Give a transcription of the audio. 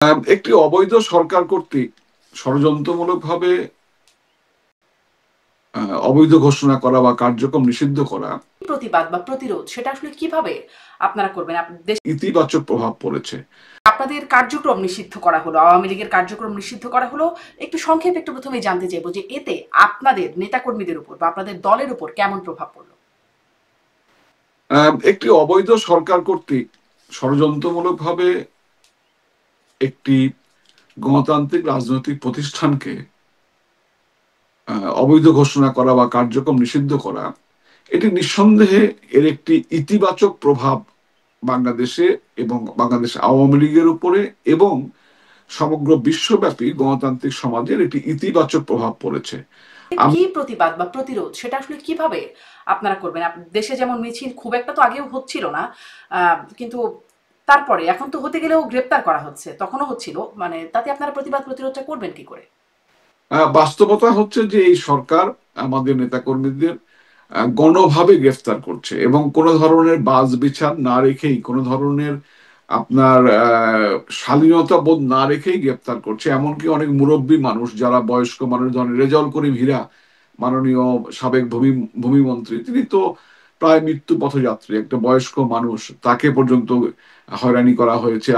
একটি অবৈধ সরকার কর্তৃক ষড়যন্ত্রমূলকভাবে অবৈধ ঘোষণা করা বা কার্যক্রম নিষিদ্ধ করা প্রতিবাদ বা প্রতিরোধ সেটা আসলে কিভাবে আপনারা করবেন? ইতিবাচক প্রভাব পড়েছে। আপনাদের কার্যক্রম নিষিদ্ধ করা হলো, আওয়ামী লীগের কার্যক্রম নিষিদ্ধ করা হলো। একটু সংক্ষেপে একটু প্রথমেই জানতে চাইবো যে এতে আপনাদের নেতাকর্মীদের উপর বা আপনাদের দলের উপর কেমন প্রভাব পড়ল? একটি অবৈধ সরকার কর্তৃক ষড়যন্ত্রমূলকভাবে একটি গণতান্ত্রিক রাজনৈতিক প্রতিষ্ঠানকে অবৈধ ঘোষণা করা বা কার্যক্রম নিষিদ্ধ করা, এটি নিঃসন্দেহে এর একটি ইতিবাচক প্রভাব বাংলাদেশে এবং বাংলাদেশ আওয়ামী লীগের উপরে এবং সমগ্র বিশ্বব্যাপী গণতান্ত্রিক সমাজের একটি ইতিবাচক প্রভাব পড়েছে। কি প্রতিবাদ বা প্রতিরোধ সেটা আসলে কিভাবে আপনারা করবেন? দেশে যেমন মিছিল খুব একটা তো আগেও হচ্ছিল না। কিন্তু তারপরে এখন তো হতে গেলেও গ্রেপ্তার করা হচ্ছে। তখনও হচ্ছিল। মানে তাতে আপনারা প্রতিবাদ প্রতিরোধটা করবেন কি করে? বাস্তবতা হচ্ছে যে এই সরকার আমাদের নেতাকর্মীদের গণভাবে গ্রেফতার করছে এবং কোনো ধরনের বাছ বিচার না রেখেই, কোনো ধরনের আপনার শালীনতা বোধ না রেখেই গ্রেফতার করছে। এমনকি অনেক মুরব্বী মানুষ, যারা বয়স্ক মানুষ, ধরেন রেজাউল করিম হীরা, মাননীয় সাবেক ভূমিমন্ত্রী, তিনি তো প্রায় মৃত্যু পথযাত্রী, একটা বয়স্ক মানুষ, তাকে পর্যন্ত হয়রানি করা হয়েছে।